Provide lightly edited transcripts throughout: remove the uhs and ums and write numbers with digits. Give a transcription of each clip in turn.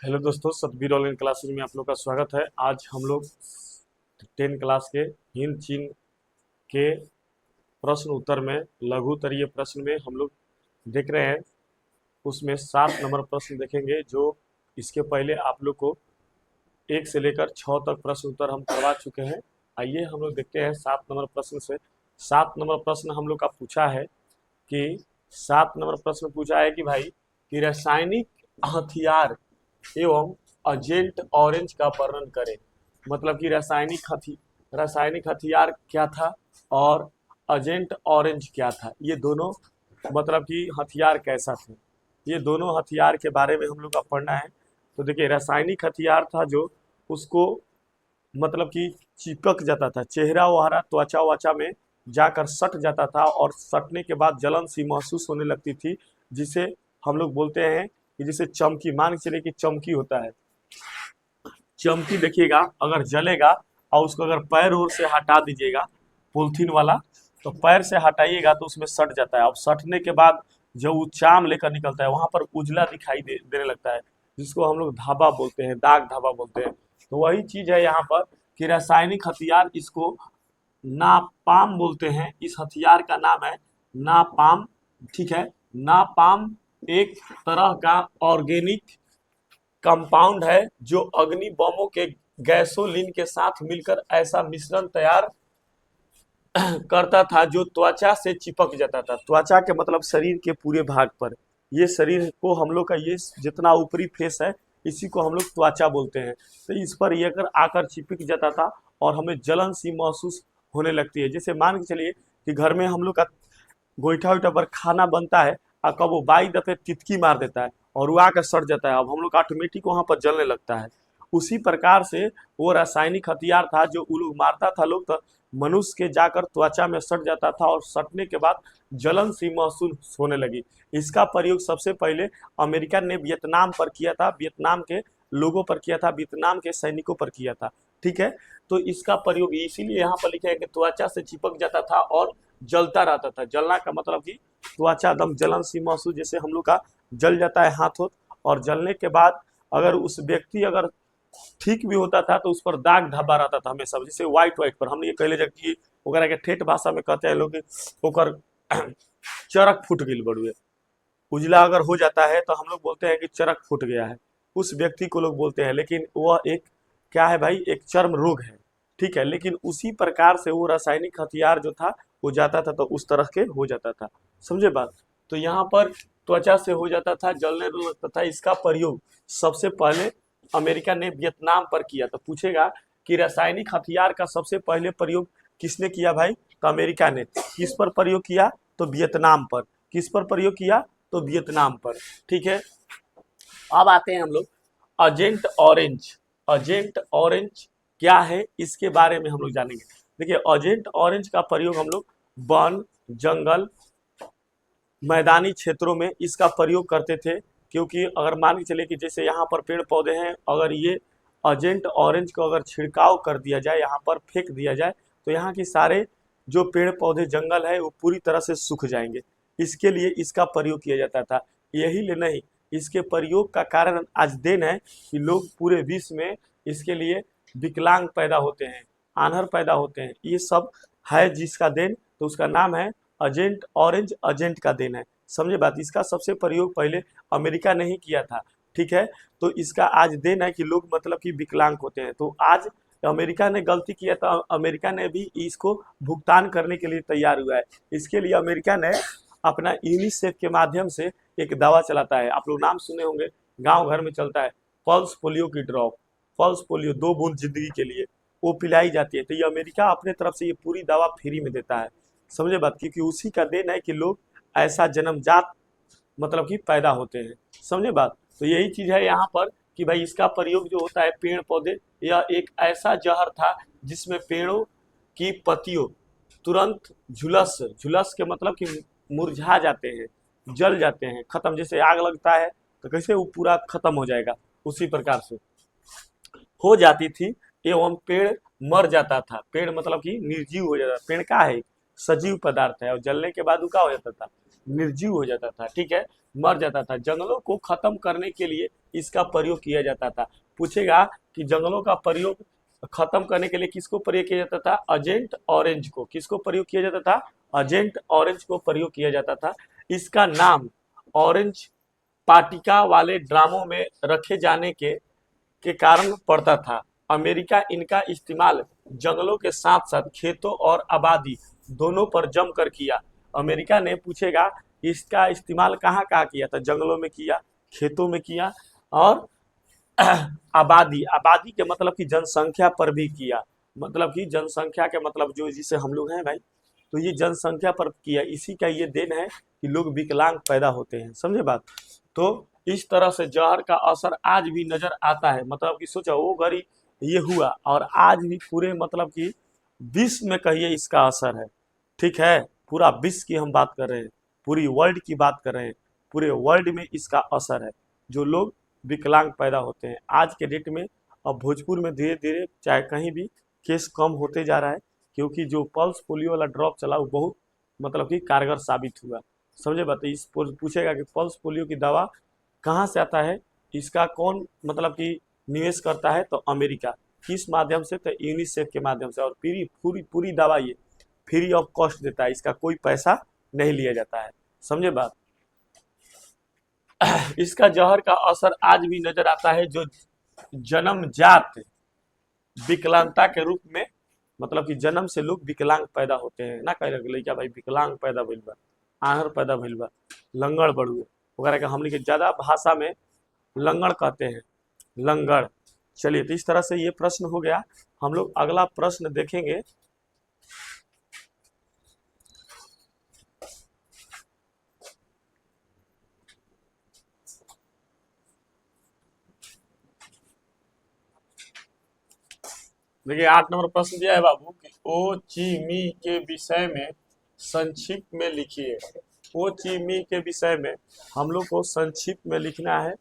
Hello दोस्तों, Satbir online classes में आप लोग का स्वागत है। आज हम लोग 10 क्लास के हिंद चीन के प्रश्न उत्तर में लघु उत्तरीय प्रश्न में हम लोग देख रहे हैं। उसमें 7 नंबर प्रश्न देखेंगे, जो इसके पहले आप लोग को 1 से लेकर 6 तक प्रश्न उत्तर हम करवा चुके हैं। आइए हम लोग देखते हैं 7 नंबर प्रश्न से। 7 नंबर प्रश्न हम लोग का पूछा है कि 7 नंबर प्रश्न पूछा है कि भाई कि रासायनिक हथियार एवं एजेंट ऑरेंज का वर्णन करें। मतलब कि रासायनिक हथियार क्या था और एजेंट ऑरेंज क्या था, ये दोनों मतलब कि हथियार कैसा थे, ये दोनों हथियार के बारे में हम लोग का पढ़ना है। तो देखिए, रासायनिक हथियार था जो उसको मतलब कि चिपक जाता था, चेहरा वहरा त्वचा वचा में जाकर सट जाता था और सटने के बाद जलन सी महसूस होने लगती थी, जिसे हम लोग बोलते हैं कि जिसे चमकी, मान के चलिए कि चमकी होता है। चमकी देखिएगा, अगर जलेगा और उसको अगर पैर ओर से हटा दीजिएगा पॉलिथीन वाला, तो पैर से हटाइएगा तो उसमें सट जाता है। अब सटने के बाद जो वो चाम लेकर निकलता है वहां पर उजला दिखाई देने लगता है, जिसको हम लोग धाबा बोलते हैं, दाग धाबा बोलते हैं। तो वही चीज है यहाँ पर कि रासायनिक हथियार, इसको नापाम बोलते हैं। इस हथियार का नाम है नापाम। ठीक है, नापाम एक तरह का ऑर्गेनिक कंपाउंड है जो अग्नि बमों के गैसोलीन के साथ मिलकर ऐसा मिश्रण तैयार करता था जो त्वचा से चिपक जाता था। त्वचा के मतलब शरीर के पूरे भाग पर, ये शरीर को हम लोग का ये जितना ऊपरी फेस है इसी को हम लोग त्वचा बोलते हैं। तो इस पर ये कर आकर चिपक जाता था और हमें जलन सी महसूस होने लगती है। जैसे मान के चलिए कि घर में हम लोग का गोईठा उईठा पर खाना बनता है और कब वो बाई दफे तितकी मार देता है और वो आकर सड़ जाता है, अब हम लोग का ऑटोमेटिक वहां पर जलने लगता है। उसी प्रकार से वो रासायनिक हथियार था जो वो लोग मारता था लोग, तो मनुष्य के जाकर त्वचा में सट जाता था और सटने के बाद जलन सी महसूस होने लगी। इसका प्रयोग सबसे पहले अमेरिका ने वियतनाम पर किया था, वियतनाम के लोगों पर किया था, वियतनाम के सैनिकों पर किया था। ठीक है, तो इसका प्रयोग इसीलिए यहाँ पर लिखा है कि त्वचा से चिपक जाता था और जलता रहता था। जलना का मतलब कि त्वचा एकदम जलन सी महसूस, जैसे हम लोग का जल जाता है हाथ होत, और जलने के बाद अगर उस व्यक्ति अगर ठीक भी होता था तो उस पर दाग धब्बा रहता था हमेशा, जैसे व्हाइट व्हाइट पर। हम ये कहले कि ओकरा के ठेठ भाषा में कहते हैं लोग कि ओकर चरक फूट गई बड़ुए। उजला अगर हो जाता है तो हम लोग बोलते हैं कि चरक फूट गया है, उस व्यक्ति को लोग बोलते हैं। लेकिन वह एक क्या है भाई, एक चर्म रोग है। ठीक है, लेकिन उसी प्रकार से वो रासायनिक हथियार जो था वो जाता था तो उस तरह के हो जाता था। समझे बात? तो यहाँ पर त्वचा से हो जाता था, जलने लगता था। इसका प्रयोग सबसे पहले अमेरिका ने वियतनाम पर किया। तो पूछेगा कि रासायनिक हथियार का सबसे पहले प्रयोग किसने किया भाई? तो अमेरिका ने। किस पर प्रयोग किया? तो वियतनाम पर। किस पर प्रयोग किया? तो वियतनाम पर। ठीक है, अब आते हैं हम लोग एजेंट ऑरेंज। एजेंट ऑरेंज क्या है इसके बारे में हम लोग जानेंगे। देखिए, एजेंट ऑरेंज का प्रयोग हम लोग वन, जंगल, मैदानी क्षेत्रों में इसका प्रयोग करते थे। क्योंकि अगर मान के चले कि जैसे यहाँ पर पेड़ पौधे हैं, अगर ये एजेंट ऑरेंज को अगर छिड़काव कर दिया जाए, यहाँ पर फेंक दिया जाए, तो यहाँ की सारे जो पेड़ पौधे जंगल है वो पूरी तरह से सूख जाएंगे। इसके लिए इसका प्रयोग किया जाता था। यही ले नहीं, इसके प्रयोग का कारण आज दिन है कि लोग पूरे विश्व में इसके लिए विकलांग पैदा होते हैं, आन्हर पैदा होते हैं। ये सब है जिसका देन, तो उसका नाम है एजेंट ऑरेंज, एजेंट का देन है। समझे बात? इसका सबसे प्रयोग पहले अमेरिका ने ही किया था। ठीक है, तो इसका आज देन है कि लोग मतलब कि विकलांग होते हैं। तो आज अमेरिका ने गलती किया था, अमेरिका ने भी इसको भुगतान करने के लिए तैयार हुआ है। इसके लिए अमेरिका ने अपना यूनिसेफ के माध्यम से एक दवा चलाता है, आप लोग नाम सुने होंगे, गांव घर में चलता है, पल्स पोलियो की ड्रॉप। पल्स पोलियो 2 बूंद जिंदगी के लिए वो पिलाई जाती है। तो ये अमेरिका अपने तरफ से ये पूरी दवा फ्री में देता है। समझे बात? क्योंकि उसी का देन है कि लोग ऐसा जन्मजात मतलब कि पैदा होते हैं। समझे बात? तो यही चीज है यहाँ पर कि भाई इसका प्रयोग जो होता है पेड़ पौधे, यह एक ऐसा जहर था जिसमें पेड़ों की पत्तियों तुरंत झुलस, झुलस के मतलब कि मुरझा जाते हैं, जल जाते हैं, खत्म। जैसे आग लगता है तो कैसे वो पूरा खत्म हो जाएगा, उसी प्रकार से हो जाती थी। एवं पेड़ मर जाता था। पेड़ मतलब कि निर्जीव हो जाता था। पेड़ का है? सजीव पदार्थ है, और जलने के बाद वो क्या हो जाता था? निर्जीव हो जाता था, ठीक है, मर जाता था। जंगलों को खत्म करने के लिए इसका प्रयोग किया जाता था। पूछेगा कि जंगलों का प्रयोग खत्म करने के लिए किसको प्रयोग किया जाता था? एजेंट ऑरेंज को। किसको प्रयोग किया जाता था? एजेंट ऑरेंज को प्रयोग किया जाता था। इसका नाम ऑरेंज पाटिका वाले ड्रामों में रखे जाने के कारण पड़ता था। अमेरिका इनका इस्तेमाल जंगलों के साथ साथ खेतों और आबादी दोनों पर जमकर किया। अमेरिका ने पूछेगा इसका इस्तेमाल कहाँ कहाँ किया था? जंगलों में किया, खेतों में किया और आबादी, आबादी के मतलब कि जनसंख्या पर भी किया। मतलब कि जनसंख्या के मतलब जो जिसे हम लोग हैं भाई, तो ये जनसंख्या पर किया। इसी का ये देन है कि लोग विकलांग पैदा होते हैं, समझे बात। तो इस तरह से जहर का असर आज भी नजर आता है। मतलब कि सोचो वो घड़ी ये हुआ और आज भी पूरे मतलब कि विश्व में कहिए इसका असर है, ठीक है। पूरा विश्व की हम बात कर रहे हैं, पूरी वर्ल्ड की बात कर रहे हैं, पूरे वर्ल्ड में इसका असर है। जो लोग विकलांग पैदा होते हैं आज के डेट में। अब भोजपुर में धीरे धीरे चाहे कहीं भी केस कम होते जा रहा है, क्योंकि जो पल्स पोलियो वाला ड्रॉप चला वो बहुत मतलब कि कारगर साबित हुआ, समझे बात। इस पूछेगा कि पल्स पोलियो की दवा कहाँ से आता है, इसका कौन मतलब कि निवेश करता है? तो अमेरिका। किस माध्यम से? तो यूनिसेफ के माध्यम से। और पूरी पूरी पूरी दवा ये फ्री ऑफ कॉस्ट देता है, इसका कोई पैसा नहीं लिया जाता है, समझे बात। इसका जहर का असर आज भी नजर आता है, जो जन्मजात विकलांगता के रूप में, मतलब कि जन्म से लोग विकलांग पैदा होते हैं ना। कह लड़का भाई विकलांग पैदा भइल बा, आंहर पैदा भइल बा, लंगड़ बड़ुए वगैरह का हमने के ज्यादा भाषा में लंगड़ कहते हैं, लंगड़। चलिए, तो इस तरह से ये प्रश्न हो गया। हम लोग अगला प्रश्न देखेंगे। देखिए 8 नंबर प्रश्न दिया है बाबू कि ओ ची मी के विषय में संक्षिप्त में लिखिए। ओ ची मी के विषय में हम लोग को संक्षिप्त में लिखना है।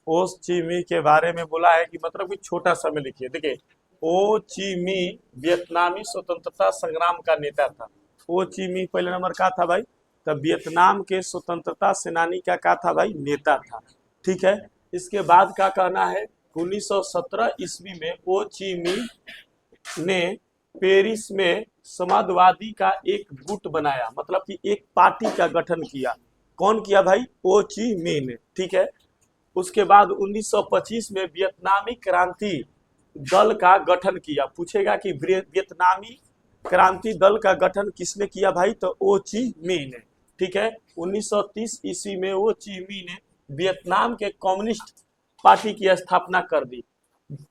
ओ ची मी के बारे में बोला है कि मतलब कि छोटा सा में लिखिए। देखिए, ओ ची मी वियतनामी स्वतंत्रता संग्राम का नेता था। ओ ची मी पहले नंबर का था भाई? तो वियतनाम के स्वतंत्रता सेनानी का था भाई? नेता था, ठीक है। इसके बाद का कहना है 1917 ईस्वी में ओ ची मी ने पेरिस में समाजवादी का एक गुट बनाया, मतलब कि एक पार्टी का गठन किया। कौन किया भाई? ओ ची मी ने, ठीक है। उसके बाद 1925 में वियतनामी क्रांति दल का गठन किया। पूछेगा कि वियतनामी क्रांति दल का गठन किसने किया भाई? तो ओ ची मी ने, ठीक है। 1930 ईस्वी में ओ ची मी ने वियतनाम के कम्युनिस्ट पार्टी की स्थापना कर दी।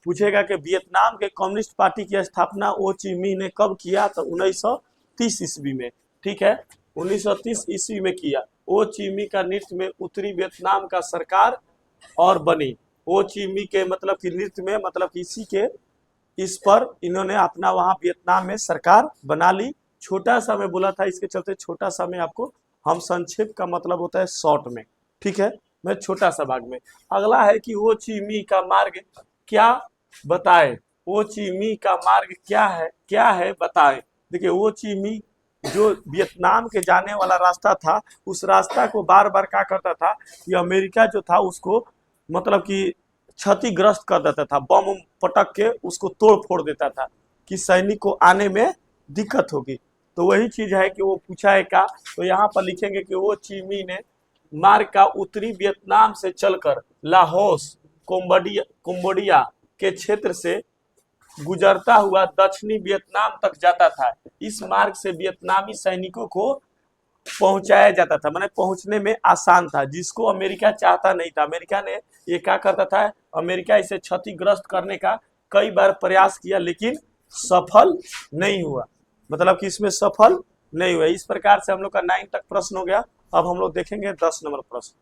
पूछेगा कि वियतनाम के कम्युनिस्ट पार्टी की स्थापना ओ ची मी ने कब किया? तो 1930 ईस्वी में, ठीक है। 1930 ईस्वी में किया। ओ ची मी का नेतृत्व में उत्तरी वियतनाम का सरकार और बनी। ओ ची मी के मतलब कि नेतृत्व में, मतलब इसी के इस पर इन्होंने अपना वहां वियतनाम में सरकार बना ली। छोटा सा मैं बोला था, इसके चलते छोटा सा में आपको हम संक्षेप का मतलब होता है शॉर्ट में, ठीक है। मैं छोटा सा भाग में। अगला है कि ओ ची मी का मार्ग क्या बताए। ओ ची मी का मार्ग क्या है बताए। देखिए, ओ ची मी जो वियतनाम के जाने वाला रास्ता था, उस रास्ता को बार बार क्या करता था कि अमेरिका जो था उसको मतलब कि क्षतिग्रस्त कर देता था, बम पटक के उसको तोड़ फोड़ देता था कि सैनिक को आने में दिक्कत होगी। तो वही चीज है कि वो पूछा है का, तो यहाँ पर लिखेंगे कि वो ची मी ने मार्ग का उत्तरी वियतनाम से चलकर लाहौस कोम्बोडिया के क्षेत्र से गुजरता हुआ दक्षिणी वियतनाम तक जाता था। इस मार्ग से वियतनामी सैनिकों को पहुंचाया जाता था, माने पहुंचने में आसान था, जिसको अमेरिका चाहता नहीं था। अमेरिका ने ये क्या करता था, अमेरिका इसे क्षतिग्रस्त करने का कई बार प्रयास किया, लेकिन सफल नहीं हुआ, मतलब कि इसमें सफल नहीं हुआ। इस प्रकार से हम लोग का 9 तक प्रश्न हो गया। अब हम लोग देखेंगे 10 नंबर प्रश्न।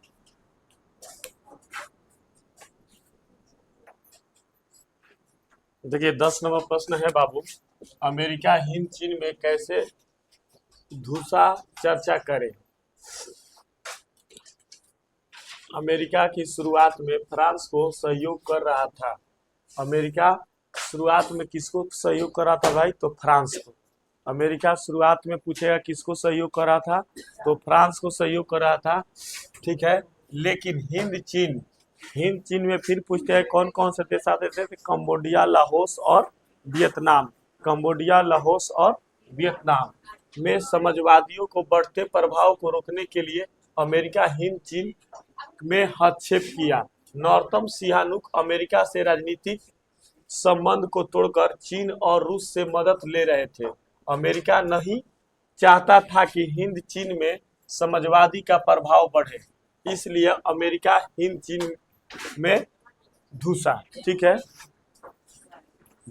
देखिए 10 नंबर प्रश्न है बाबू, अमेरिका हिंद चीन में कैसे धूसा चर्चा करें। अमेरिका की शुरुआत में फ्रांस को सहयोग कर रहा था। अमेरिका शुरुआत में किसको सहयोग कर रहा था भाई? तो फ्रांस को, अमेरिका शुरुआत में पूछेगा किसको सहयोग कर रहा था, तो फ्रांस को सहयोग कर रहा था, ठीक है। लेकिन हिंद चीन में फिर पूछते हैं कौन कौन से देश आते थे, तो कंबोडिया, लाओस और वियतनाम। कंबोडिया, लाओस और वियतनाम में समाजवादियों को बढ़ते प्रभाव को रोकने के लिए अमेरिका हिंद चीन में हस्तक्षेप किया। नॉर्थम सिहानुक अमेरिका से राजनीतिक संबंध को तोड़कर चीन और रूस से मदद ले रहे थे। अमेरिका नहीं चाहता था कि हिंद चीन में समाजवादी का प्रभाव बढ़े, इसलिए अमेरिका हिंद चीन में घुसा, ठीक है।